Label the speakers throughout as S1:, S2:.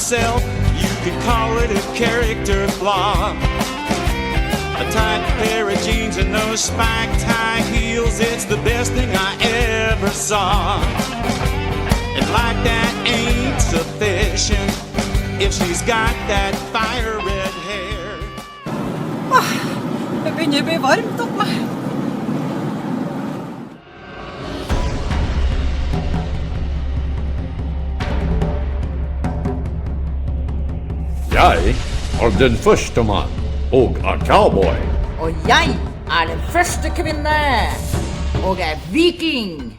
S1: herself, you could call it a character flaw. A tight pair of jeans and those spiked high heels, it's the best thing I ever saw. And like that ain't sufficient if she's got that fire red hair.
S2: Det begynner å bli varmt opp meg.
S3: Jeg den første mann og cowboy.
S4: Og jeg den første kvinne og viking.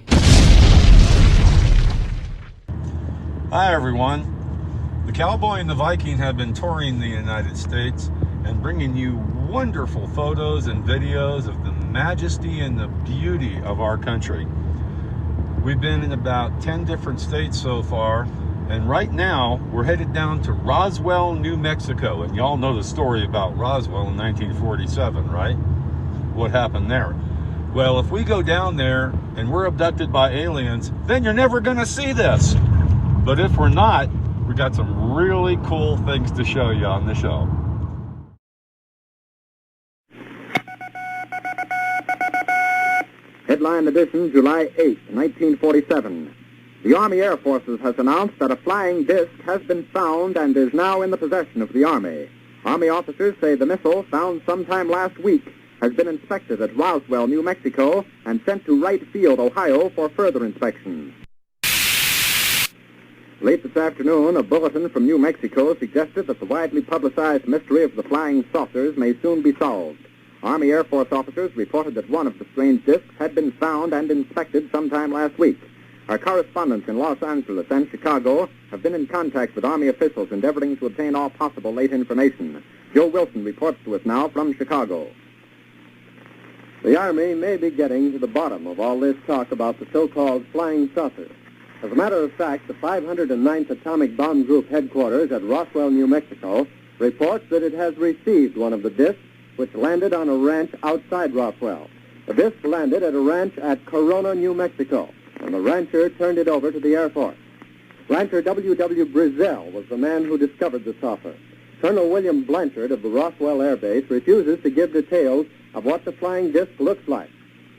S5: Hi everyone. The Cowboy and the Viking have been touring the United States and bringing you wonderful photos and videos of the majesty and the beauty of our country. We've been in about 10 different states so far, and right now we're headed down to Roswell, New Mexico. And y'all know the story about Roswell in 1947, right? What happened there? Well, if we go down there and we're abducted by aliens, then you're never gonna see this. But if we're not, we got some really cool things to show you on the show.
S6: Headline edition, July 8, 1947. The Army Air Forces has announced that a flying disc has been found and is now in the possession of the Army. Army officers say the missile, found sometime last week, has been inspected at Roswell, New Mexico, and sent to Wright Field, Ohio, for further inspection. Late this afternoon, a bulletin from New Mexico suggested that the widely publicized mystery of the flying saucers may soon be solved. Army Air Force officers reported that one of the strange discs had been found and inspected sometime last week. Our correspondents in Los Angeles and Chicago have been in contact with Army officials endeavoring to obtain all possible late information. Joe Wilson reports to us now from Chicago. The Army may be getting to the bottom of all this talk about the so-called flying saucers. As a matter of fact, the 509th Atomic Bomb Group headquarters at Roswell, New Mexico, reports that it has received one of the discs which landed on a ranch outside Roswell. The disc landed at a ranch at Corona, New Mexico, and the rancher turned it over to the Air Force. Rancher W.W. Brazel was the man who discovered the saucer. Colonel William Blanchard of the Roswell Air Base refuses to give details of what the flying disc looks like.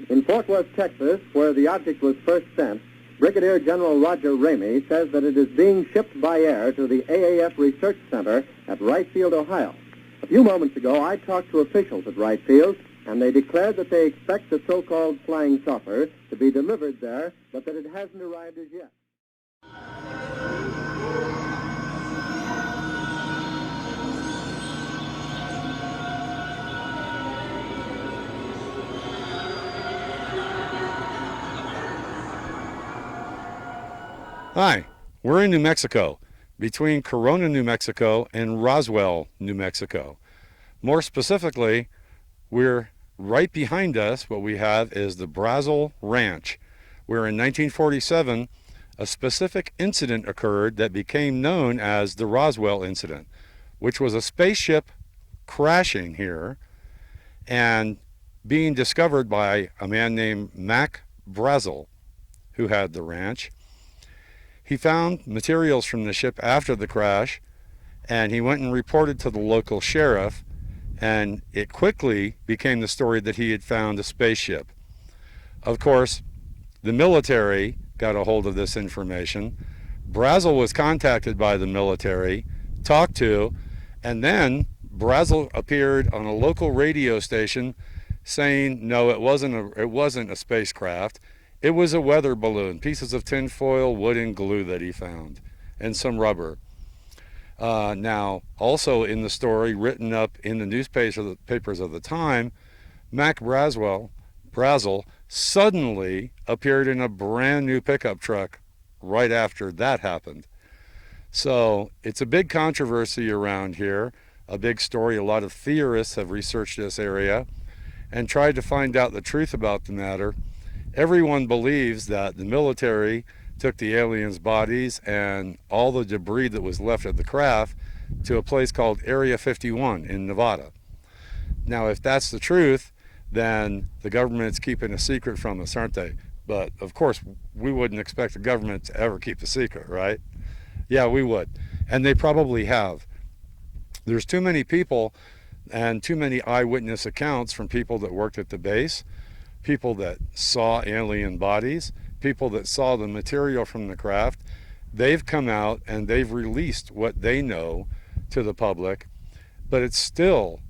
S6: In Fort Worth, Texas, where the object was first sent, Brigadier General Roger Ramey says that it is being shipped by air to the AAF Research Center at Wright Field, Ohio. A few moments ago, I talked to officials at Wright Field, and they declared that they expect the so-called flying saucer to be delivered there, but that it hasn't arrived as yet.
S5: Hi, we're in New Mexico, between Corona, New Mexico and Roswell, New Mexico. More specifically, we're right behind us. What we have is the Brazel Ranch, where in 1947, a specific incident occurred that became known as the Roswell incident, which was a spaceship crashing here and being discovered by a man named Mac Brazel, who had the ranch. He found materials from the ship after the crash, and he went and reported to the local sheriff, and it quickly became the story that he had found a spaceship. Of course, the military got a hold of this information. Brazel was contacted by the military, talked to, and then Brazel appeared on a local radio station saying, no, it wasn't a spacecraft. It was a weather balloon, pieces of tin foil, wood, and glue that he found, and some rubber. Now, also in the story, written up in the newspapers of the time, Mac Brazel suddenly appeared in a brand new pickup truck right after that happened. So it's a big controversy around here, a big story. A lot of theorists have researched this area and tried to find out the truth about the matter. Everyone believes that the military took the aliens' bodies and all the debris that was left of the craft to a place called Area 51 in Nevada. Now, if that's the truth, then the government's keeping a secret from us, aren't they? But of course, we wouldn't expect the government to ever keep a secret, right? Yeah, we would. And they probably have. There's too many people and too many eyewitness accounts from people that worked at the base, people that saw alien bodies, people that saw the material from the craft. They've come out and they've released what they know to the public, but it's still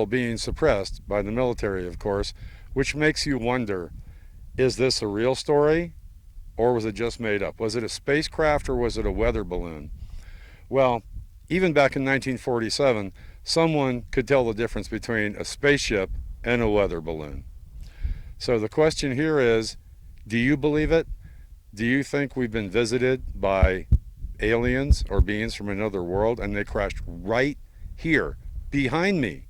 S5: being suppressed by the military, of course, which makes you wonder, is this a real story or was it just made up? Was it a spacecraft or was it a weather balloon? Well, even back in 1947, someone could tell the difference between a spaceship and a weather balloon. So the question here is, do you believe it? Do you think we've been visited by aliens or beings from another world and they crashed right here behind me,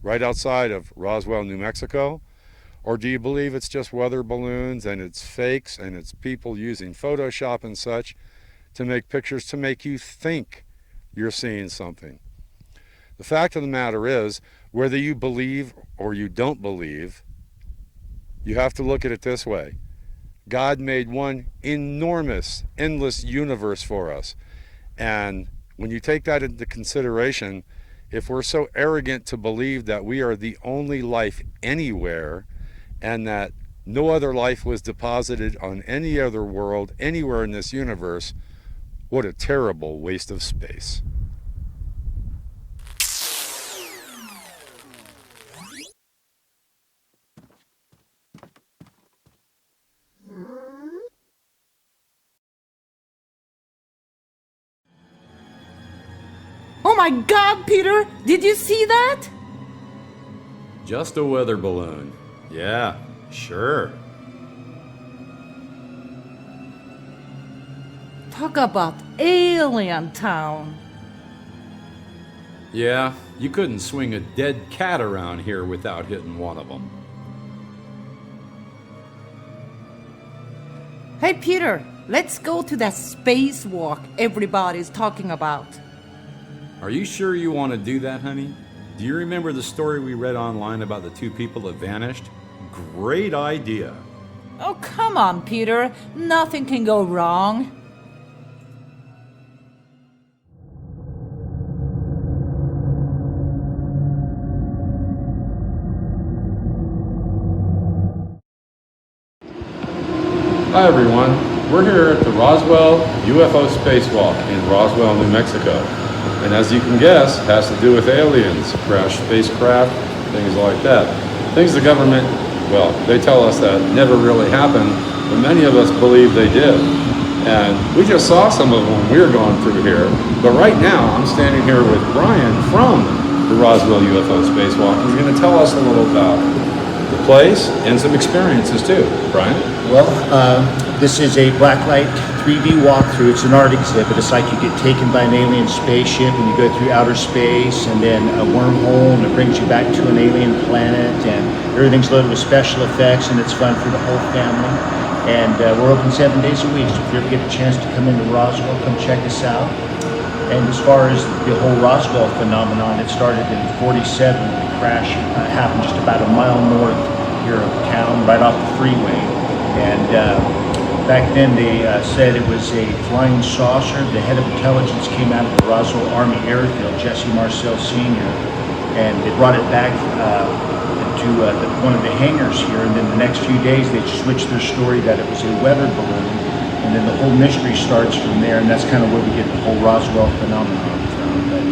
S5: right outside of Roswell, New Mexico? Or do you believe it's just weather balloons and it's fakes and it's people using Photoshop and such to make pictures to make you think you're seeing something? The fact of the matter is, whether you believe or you don't believe, you have to look at it this way. God made one enormous, endless universe for us. And when you take that into consideration, if we're so arrogant to believe that we are the only life anywhere and that no other life was deposited on any other world anywhere in this universe, what a terrible waste of space.
S4: Oh my God, Peter! Did you see that?
S3: Just a weather balloon. Yeah, sure.
S4: Talk about alien town.
S3: Yeah, you couldn't swing a dead cat around here without hitting one of them.
S4: Hey, Peter, let's go to that spacewalk everybody's talking about.
S3: Are you sure you want to do that, honey? Do you remember the story we read online about the two people that vanished? Great idea.
S4: Oh, come on, Peter. Nothing can go wrong.
S5: Hi everyone, we're here at the Roswell UFO Spacewalk in Roswell, New Mexico. And as you can guess, it has to do with aliens, crashed spacecraft, things like that. Things the government, well, they tell us that never really happened, but many of us believe they did. And we just saw some of them when we were going through here. But right now, I'm standing here with Brian from the Roswell UFO Spacewalk. He's going to tell us a little about the place and some experiences too. Brian?
S2: Well, this is a blacklight 3D walkthrough. It's an art exhibit. It's like you get taken by an alien spaceship and you go through outer space and then a wormhole and it brings you back to an alien planet, and everything's loaded with special effects and it's fun for the whole family. And we're open 7 days a week, so if you ever get a chance to come into Roswell, come check us out. And as far as the whole Roswell phenomenon, it started in '47 when the crash happened just about a mile north here of town, right off the freeway. And back then they said it was a flying saucer. The head of intelligence came out of the Roswell Army Airfield, Jesse Marcel Sr., and they brought it back to one of the hangars here. And then the next few days they switched their story that it was a weather balloon. And then the whole mystery starts from there, and that's kind of where we get the whole Roswell phenomenon from. But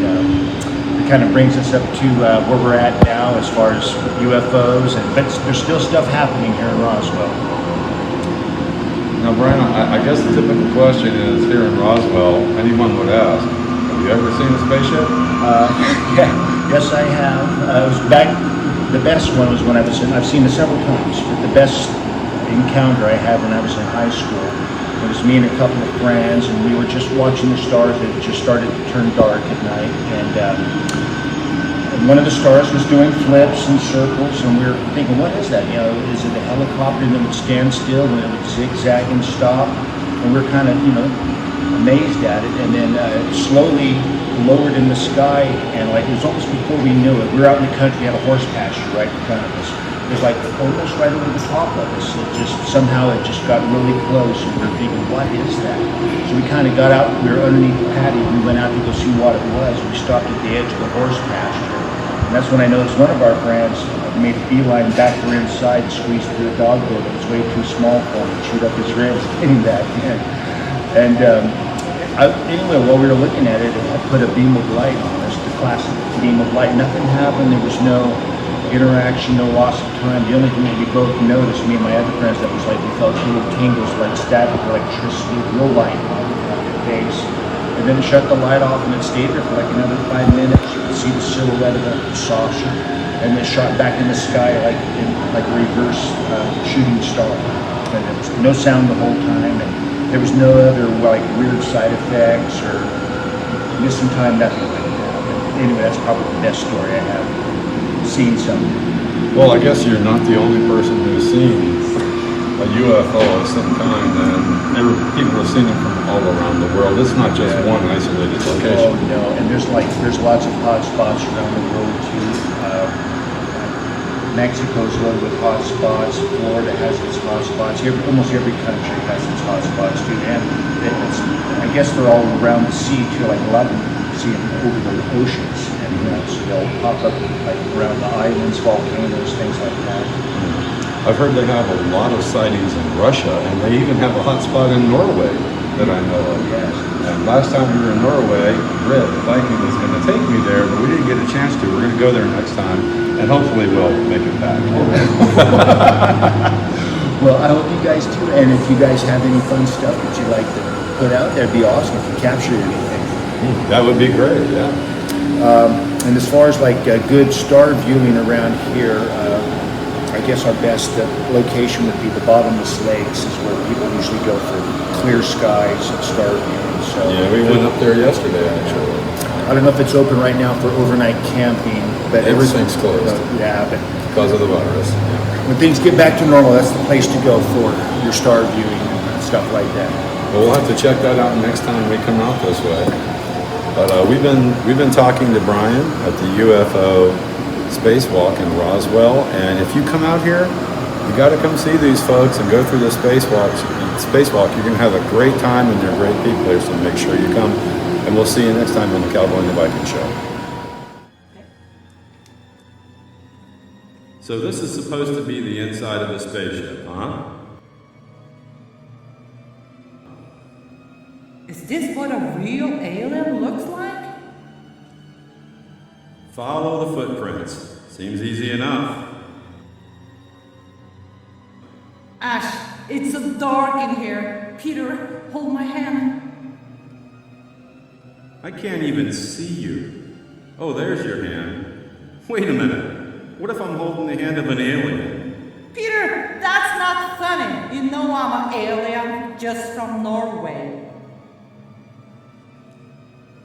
S2: it kind of brings us up to where we're at now as far as UFOs, but there's still stuff happening here in Roswell.
S5: Now, Brian, I guess the typical question is, here in Roswell, anyone would ask, have you ever seen a spaceship?
S2: Yeah, yes, I have. It was back. The best one was when I was in. I've seen it several times, but the best encounter I had when I was in high school. It was me and a couple of friends, and we were just watching the stars. It just started to turn dark at night, and one of the stars was doing flips and circles, and we were thinking, what is that? You know, is it a helicopter that would stand still and it would zigzag and stop? And we were kind of, amazed at it, and then it slowly lowered in the sky, and like it was almost before we knew it. We were out in the country, had a horse pasture right in front of us. was like almost right over the top of us. Somehow it just got really close, and we were thinking, what is that? So we kind of got out, we were underneath the patio, we went out to go see what it was. We stopped at the edge of the horse pasture, and that's when I noticed one of our friends made a beeline back there inside and squeezed through the dog door that was way too small for him, and chewed up his ribs getting back in. And anyway, while we were looking at it, I put a beam of light on us, the classic beam of light. Nothing happened, there was no interaction, no loss of time. The only thing that we both noticed, me and my other friends, that was like we felt little tingles like static electricity, real light on your face. And then it shut the light off and it stayed there for like another 5 minutes. You could see the silhouette of the saucer, and it shot back in the sky like a reverse shooting star. And there was no sound the whole time, and there was no other like weird side effects or missing time, nothing like that. But anyway, that's probably the best story I have. Seen something.
S5: Well, I guess you're not the only person who's seen a UFO of some kind, and people have seen it from all around the world. It's not just one isolated location.
S2: Oh no, and there's lots of hot spots around the world too. Mexico's loaded with hot spots. Florida has its hot spots. Almost every country has its hot spots too, and I guess they're all around the sea too. Like a lot of them see them over the oceans, and so they'll pop up like around the islands, volcanoes, things like that.
S5: I've heard they have a lot of sightings in Russia, and they even have a hot spot in Norway that I know of.
S2: Yes.
S5: And last time we were in Norway, Britt, the Viking, was going to take me there, but we didn't get a chance to. We're going to go there next time, and hopefully we'll make it back.
S2: Well, I hope you guys do, and if you guys have any fun stuff that you'd like to put out there, it'd be awesome if you captured anything.
S5: That would be great, yeah.
S2: And as far as like good star viewing around here, I guess our best location would be the bottomless lakes, is where people usually go for clear skies and star viewing. So
S5: Yeah, we went up there yesterday, actually.
S2: I don't know if it's open right now for overnight camping, but
S5: Everything's closed.
S2: Yeah, but
S5: Because of the virus. Yeah.
S2: when things get back to normal, that's the place to go for your star viewing and stuff like that.
S5: Well, we'll have to check that out next time we come out this way. But we've been talking to Brian at the UFO spacewalk in Roswell, and if you come out here, you got to come see these folks and go through the spacewalk. You're going to have a great time, and they're great people there, so make sure you come. And we'll see you next time on the Cowboy and the Viking show.
S3: So this is supposed to be the inside of a spaceship, huh?
S4: Is this what a real alien looks like?
S3: Follow the footprints. Seems easy enough.
S4: Ash, it's so dark in here. Peter, hold my hand.
S3: I can't even see you. Oh, there's your hand. Wait a minute. What if I'm holding the hand of an alien?
S4: Peter, that's not funny. You know I'm an alien, just from Norway.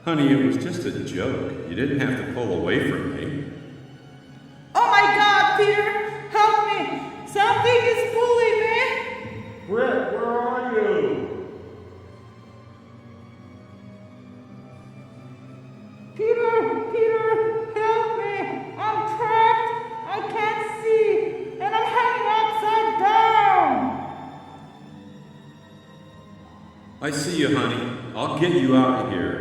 S3: Honey, it was just a joke. You didn't have to pull away from me.
S4: Oh my God, Peter, help me. Something is pulling me.
S3: Britt, where are you?
S4: Peter, help me. I'm trapped. I can't see. And I'm hanging upside down.
S3: I see you, honey. I'll get you out of here.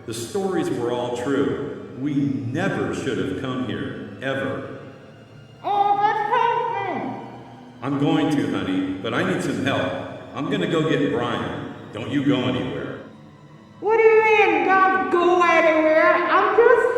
S3: The stories were all true. We never should have come here, ever.
S4: Oh, but help me.
S3: I'm going to, honey, but I need some help. I'm gonna go get Brian. Don't you go anywhere.
S4: What do you mean, don't go anywhere? I'm just